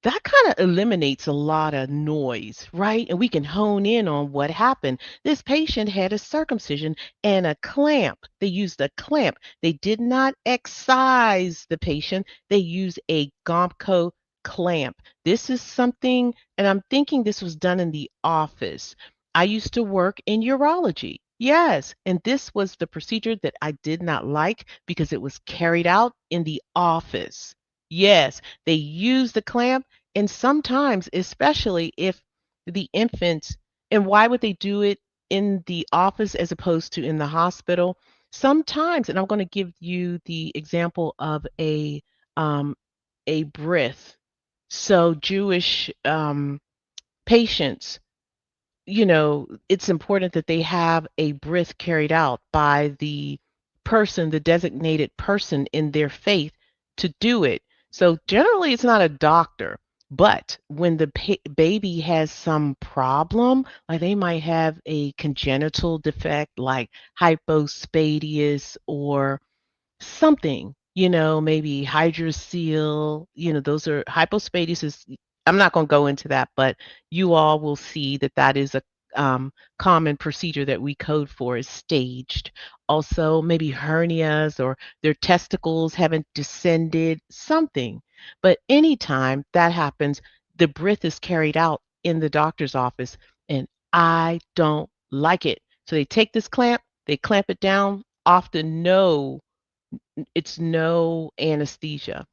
kind of eliminates a lot of noise, right? And we can hone in on what happened. This patient had a circumcision and a clamp. They used a clamp. They did not excise the patient. They used a Gomco clamp. This is something, and I'm thinking this was done in the office. I used to work in urology. Yes, and this was the procedure that I did not like because it was carried out in the office. Yes, they used the clamp, and sometimes, especially if the infants, and why would they do it in the office as opposed to in the hospital? Sometimes, and I'm going to give you the example of a breath. So Jewish patients, it's important that they have a breath carried out by the person, the designated person in their faith to do it. So generally, it's not a doctor. But when the baby has some problem, like they might have a congenital defect like hypospadias or something, maybe hydrocele, those are hypospadias is, I'm not going to go into that, but you all will see that that is a common procedure that we code for is staged. Also, maybe hernias or their testicles haven't descended, something. But anytime that happens, the breath is carried out in the doctor's office, and I don't like it. So they take this clamp, they clamp it down, often it's no anesthesia,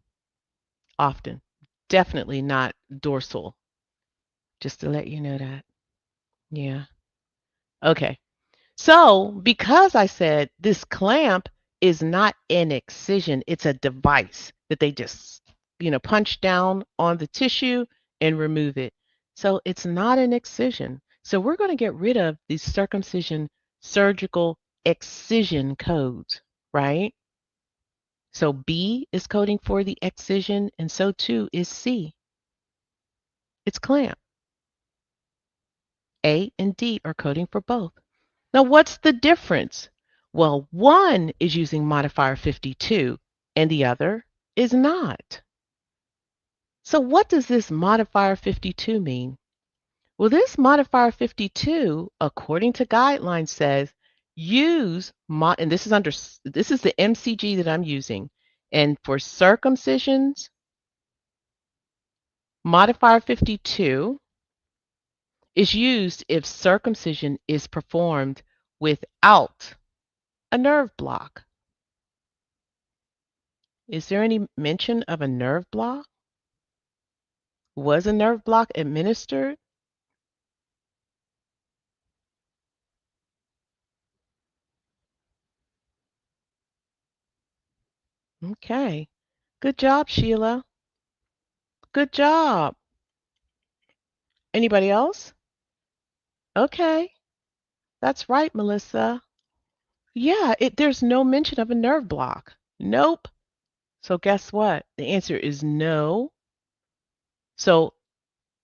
often. Definitely not dorsal, just to let you know that. Yeah. Okay. So, because I said this clamp is not an excision, it's a device that they just, punch down on the tissue and remove it. So, it's not an excision. So, we're going to get rid of the circumcision surgical excision codes, right? So B is coding for the excision, and so too is C. It's clamp. A and D are coding for both. Now, what's the difference? Well, one is using modifier 52 and the other is not. So what does this modifier 52 mean? Well, this modifier 52, according to guidelines, says and this is the MCG that I'm using. And for circumcisions, modifier 52 is used if circumcision is performed without a nerve block. Is there any mention of a nerve block? Was a nerve block administered? Okay. Good job, Sheila. Good job. Anybody else? Okay. That's right, Melissa. Yeah, there's no mention of a nerve block. Nope. So guess what? The answer is no. So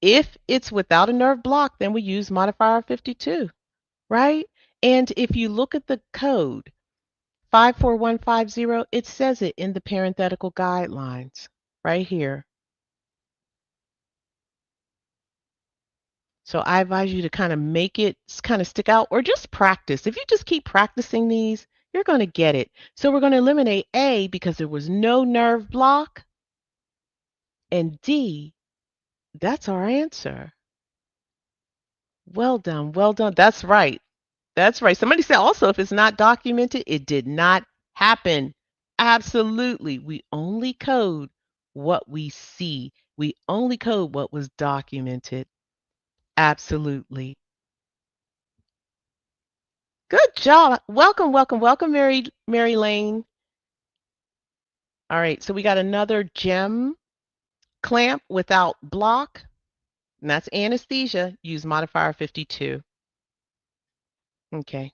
if it's without a nerve block, then we use modifier 52, right? And if you look at the code, 54150, it says it in the parenthetical guidelines right here. So I advise you to kind of make it kind of stick out or just practice. If you just keep practicing these, you're going to get it. So we're going to eliminate A because there was no nerve block, and D, that's our answer. Well done. Well done. That's right. That's right. Somebody said also if it's not documented, it did not happen. Absolutely. We only code what we see. We only code what was documented. Absolutely. Good job. Welcome, welcome, welcome, Mary Lane. All right, so we got another gem clamp without block, and that's anesthesia. Use modifier 52. Okay.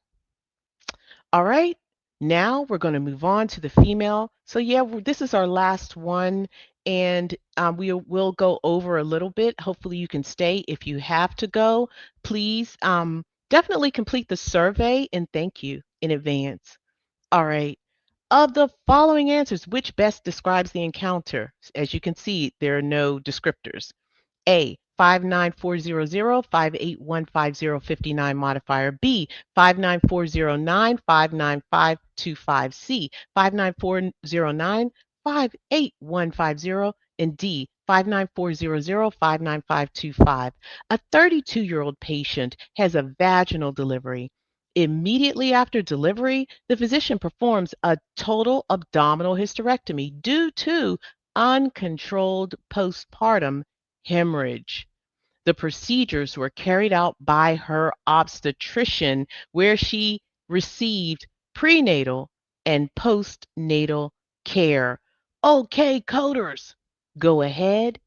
All right. Now we're going to move on to the female. So yeah, this is our last one, and we will go over a little bit. Hopefully you can stay. If you have to go, please definitely complete the survey, and thank you in advance. All right. Of the following answers, which best describes the encounter? As you can see, there are no descriptors. A, 59400 5815059 modifier. B, 59409 59525. C, 59409 58150. And D, 59400 59525. A 32-year-old patient has a vaginal delivery. Immediately after delivery, the physician performs a total abdominal hysterectomy due to uncontrolled postpartum hemorrhage. The procedures were carried out by her obstetrician, where she received prenatal and postnatal care. Okay, coders, go ahead,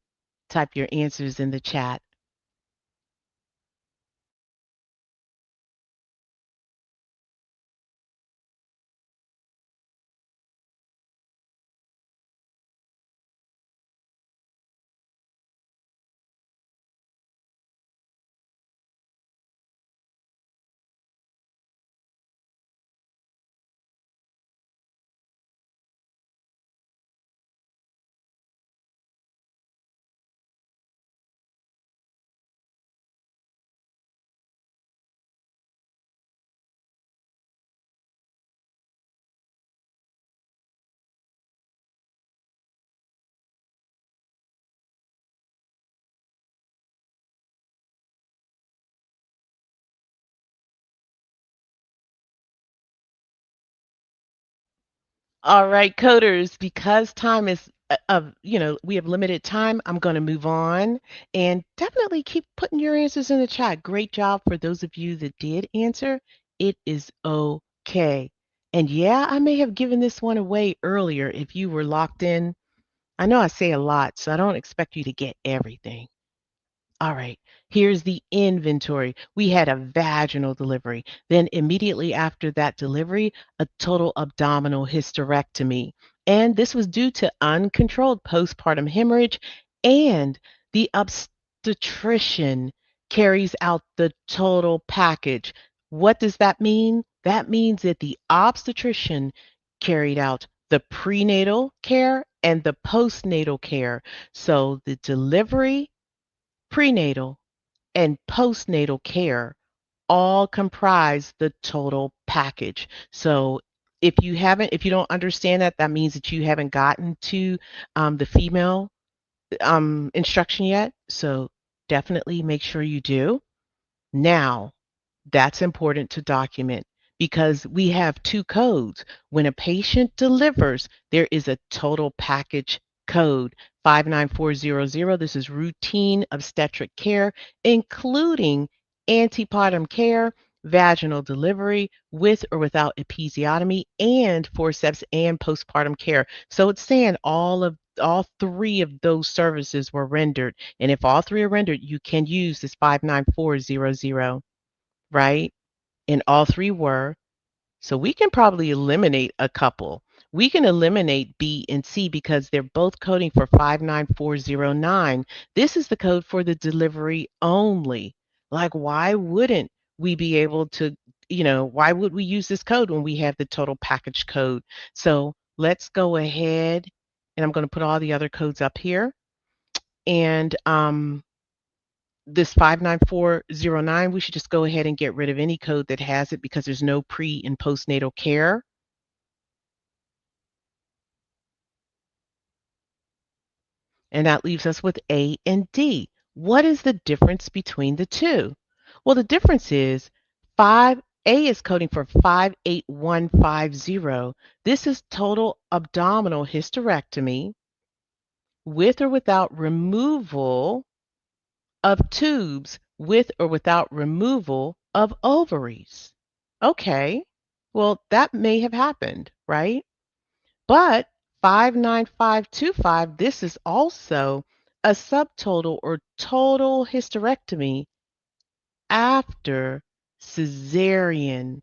type your answers in the chat. All right, coders, because time is we have limited time, I'm going to move on and definitely keep putting your answers in the chat. Great job for those of you that did answer. It is okay. And yeah, I may have given this one away earlier if you were locked in. I know I say a lot, so I don't expect you to get everything. All right, here's the inventory. We had a vaginal delivery. Then immediately after that delivery, a total abdominal hysterectomy. And this was due to uncontrolled postpartum hemorrhage, and the obstetrician carries out the total package. What does that mean? That means that the obstetrician carried out the prenatal care and the postnatal care. So the delivery, prenatal, and postnatal care all comprise the total package. So if you don't understand that, that means that you haven't gotten to the female instruction yet. So definitely make sure you do. Now, that's important to document because we have two codes. When a patient delivers, there is a total package code 59400. This is routine obstetric care, including antepartum care, vaginal delivery with or without episiotomy, and forceps and postpartum care. So it's saying all three of those services were rendered. And if all three are rendered, you can use this 59400, right? And all three were. So we can probably eliminate a couple. We can eliminate B and C because they're both coding for 59409. This is the code for the delivery only. Like, why wouldn't we be able to why would we use this code when we have the total package code? So let's go ahead and I'm going to put all the other codes up here. And this 59409, we should just go ahead and get rid of any code that has it because there's no pre and postnatal care. And that leaves us with A and D. What is the difference between the two? Well, the difference is 5A is coding for 58150. This is total abdominal hysterectomy with or without removal of tubes, with or without removal of ovaries. Okay, well, that may have happened, right? But 59525, this is also a subtotal or total hysterectomy after cesarean.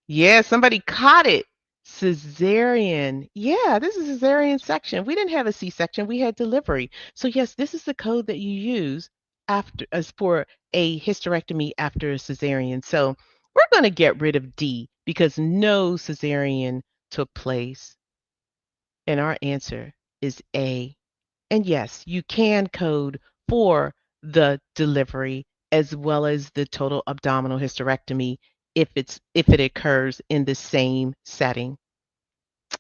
Yeah, somebody caught it. Cesarean. Yeah, this is cesarean section. We didn't have a C-section, we had delivery. So yes, this is the code that you use after as for a hysterectomy after a cesarean. So we're going to get rid of D because no cesarean took place. And our answer is A. And yes, you can code for the delivery as well as the total abdominal hysterectomy if it occurs in the same setting.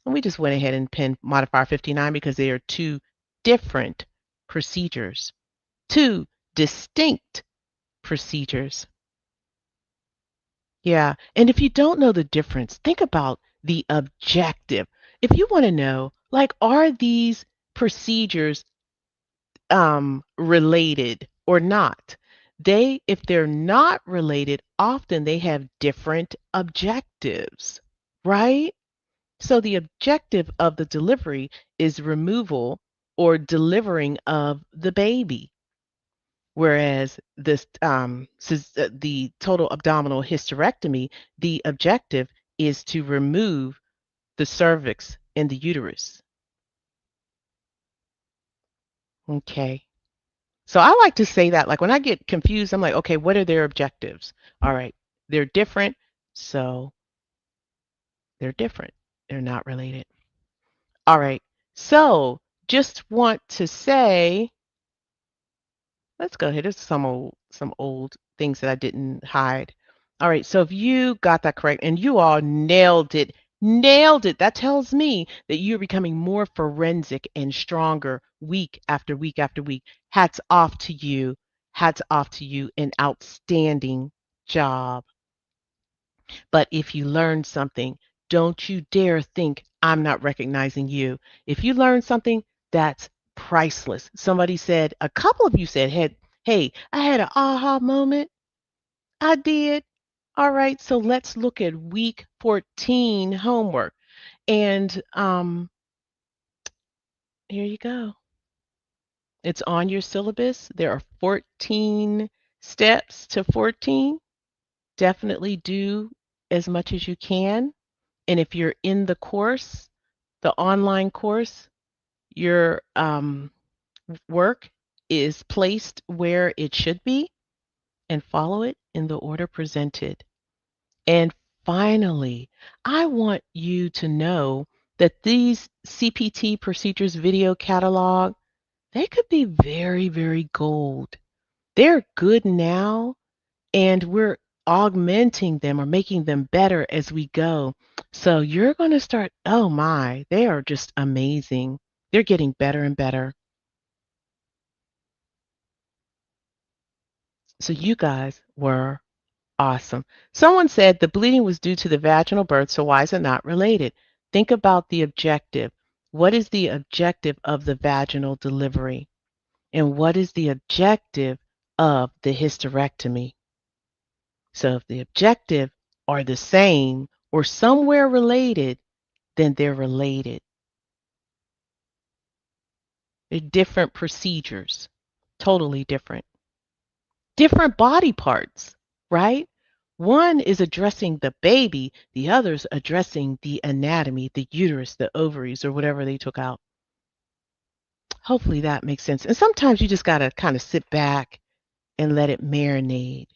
And we just went ahead and pinned modifier 59 because they are two different procedures, two distinct procedures. Yeah, and if you don't know the difference, think about the objective. If you want to know, like, are these procedures related or not? If they're not related, often they have different objectives, right? So the objective of the delivery is removal or delivering of the baby, whereas the total abdominal hysterectomy, the objective is to remove the cervix and the uterus. Okay. So I like to say that, like when I get confused, I'm like, okay, what are their objectives? All right, they're different, so they're different. They're not related. All right, so just want to say, let's go ahead. There's some old things that I didn't hide. All right, so if you got that correct and you all nailed it. That tells me that you're becoming more forensic and stronger week after week after week. Hats off to you. Hats off to you. An outstanding job. But if you learn something, don't you dare think I'm not recognizing you. If you learn something, that's priceless. Somebody said, a couple of you said, hey, I had an aha moment. I did. All right, so let's look at week 14 homework. And here you go. It's on your syllabus. There are 14 steps to 14. Definitely do as much as you can. And if you're in the course, the online course, your work is placed where it should be and follow it in the order presented. And finally, I want you to know that these CPT procedures video catalog, they could be very, very gold. They're good now, and we're augmenting them or making them better as we go. So you're going to start, oh my, they are just amazing. They're getting better and better. So you guys were awesome. Someone said the bleeding was due to the vaginal birth, so why is it not related? Think about the objective. What is the objective of the vaginal delivery? And what is the objective of the hysterectomy? So if the objective are the same or somewhere related, then they're related. They're different procedures, totally different. Different body parts, right? One is addressing the baby, the other's addressing the anatomy, the uterus, the ovaries, or whatever they took out. Hopefully that makes sense. And sometimes you just got to kind of sit back and let it marinate.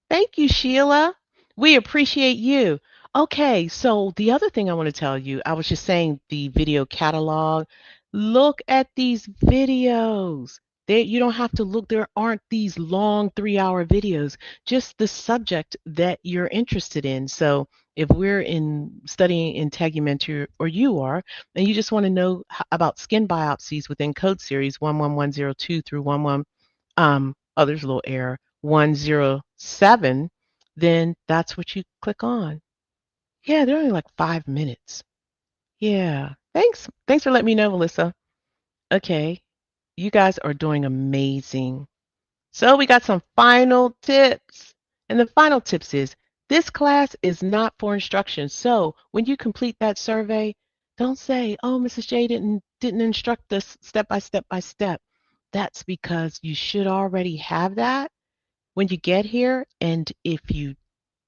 Thank you, Sheila. We appreciate you. Okay, so the other thing I want to tell you, I was just saying the video catalog. Look at these videos. You don't have to look, there aren't these long 3-hour videos, just the subject that you're interested in. So if we're in studying integumentary, or you are, and you just want to know about skin biopsies within code series 11102 through 11, oh, there's a little error, 107, then that's what you click on. Yeah, they're only like 5 minutes. Yeah. Thanks. Thanks for letting me know, Melissa. Okay. You guys are doing amazing. So we got some final tips. And the final tips is this class is not for instruction. So when you complete that survey, don't say, "Oh, Mrs. J didn't instruct us step by step by step." That's because you should already have that when you get here. And if you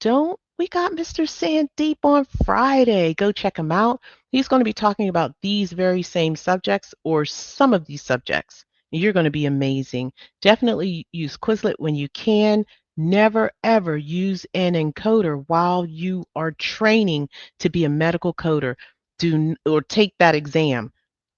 don't, we got Mr. Sandeep on Friday. Go check him out. He's going to be talking about these very same subjects or some of these subjects. You're going to be amazing. Definitely use Quizlet when you can. Never ever use an encoder while you are training to be a medical coder. Do or take that exam.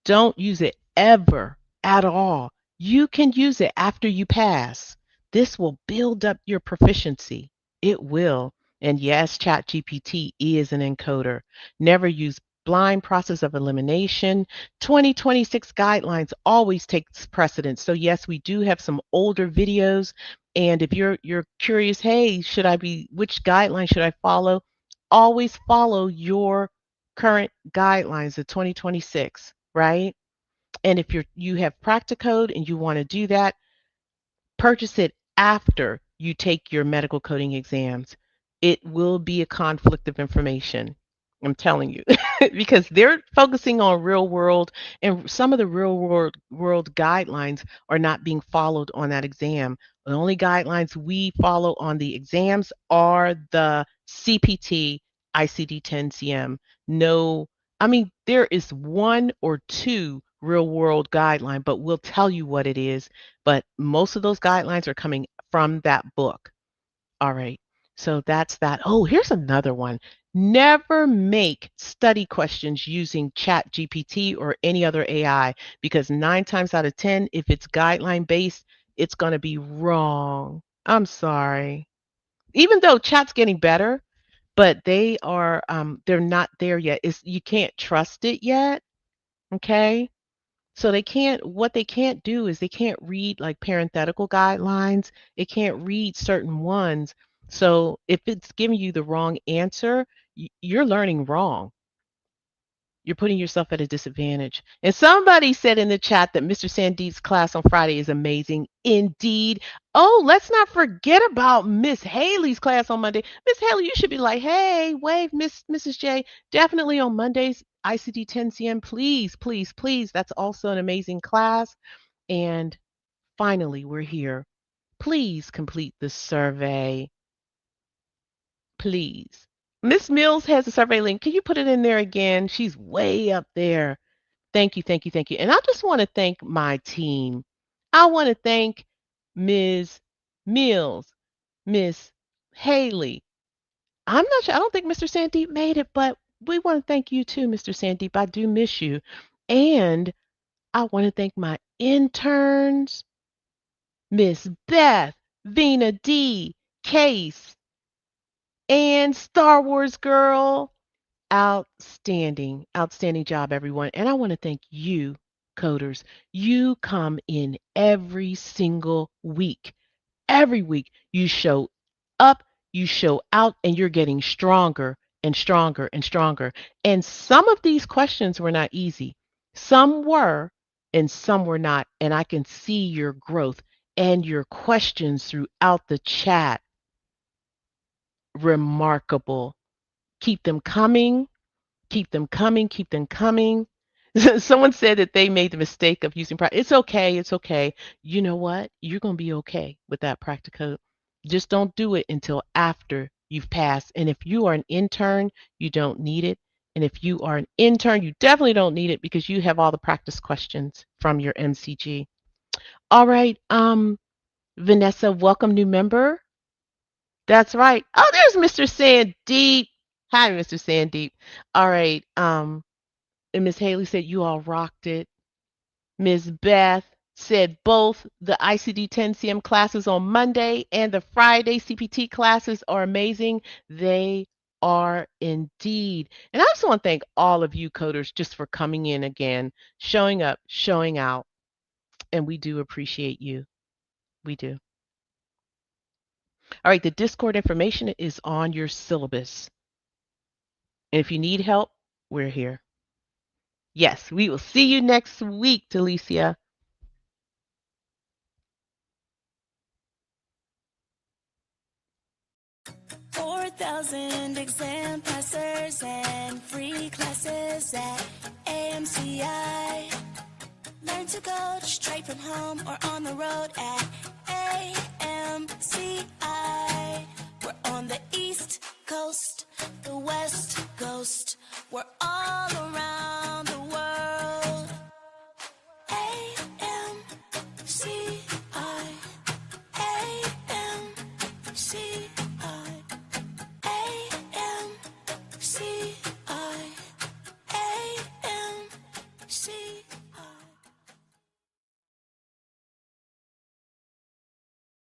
Don't use it ever at all. You can use it after you pass. This will build up your proficiency. It will. And yes, ChatGPT is an encoder. Never use blind process of elimination. 2026 guidelines always takes precedence. So yes, we do have some older videos. And if you're curious, hey, which guideline should I follow? Always follow your current guidelines of 2026, right? And if you have Practicode and you want to do that, purchase it after you take your medical coding exams. It will be a conflict of information. I'm telling you, because they're focusing on real world, and some of the real world guidelines are not being followed on that exam. The only guidelines we follow on the exams are the CPT ICD-10-CM. No, I mean there is one or two real world guideline, but we'll tell you what it is, but most of those guidelines are coming from that book. All right. So that's that. Oh, here's another one. Never make study questions using Chat GPT or any other AI, because 9 times out of 10, if it's guideline based, it's going to be wrong. I'm sorry. Even though Chat's getting better, but they're not there yet. You can't trust it yet. Okay. So what they can't do is they can't read like parenthetical guidelines. It can't read certain ones. So if it's giving you the wrong answer, you're learning wrong. You're putting yourself at a disadvantage. And somebody said in the chat that Mr. Sandeep's class on Friday is amazing. Indeed. Oh, let's not forget about Miss Haley's class on Monday. Miss Haley, you should be like, hey, wave, Mrs. J. Definitely on Mondays, ICD 10 CM. Please, please, please. That's also an amazing class. And finally, we're here. Please complete the survey. Please. Miss Mills has a survey link. Can you put it in there again? She's way up there. Thank you, thank you, thank you. And I just want to thank my team. I want to thank Ms. Mills, Miss Haley. I'm not sure, I don't think Mr. Sandeep made it, but we want to thank you too, Mr. Sandeep. I do miss you. And I want to thank my interns, Miss Beth, Vina D, Case, and Star Wars Girl. Outstanding, outstanding job, everyone. And I want to thank you, coders. You come in every single week. Every week, you show up, you show out, and you're getting stronger and stronger and stronger. And some of these questions were not easy. Some were, and some were not. And I can see your growth and your questions throughout the chat. Remarkable. Keep them coming. Keep them coming, keep them coming. Someone said that they made the mistake of using practice. It's okay, it's okay. You know what? You're going to be okay with that practical. Just don't do it until after you've passed. And if you are an intern, you don't need it. And if you are an intern, you definitely don't need it because you have all the practice questions from your MCG. All right, Vanessa, welcome new member. That's right. Oh, there's Mr. Sandeep. Hi, Mr. Sandeep. All right. And Miss Haley said you all rocked it. Ms. Beth said both the ICD 10 CM classes on Monday and the Friday CPT classes are amazing. They are indeed. And I just want to thank all of you coders just for coming in again, showing up, showing out. And we do appreciate you. We do. All right, the Discord information is on your syllabus. And if you need help, we're here. Yes, we will see you next week, Delicia. 4,000 exam passers and free classes at AMCI. Learn to coach straight from home or on the road at AMCI. We're on the East Coast, the West Coast. We're all around.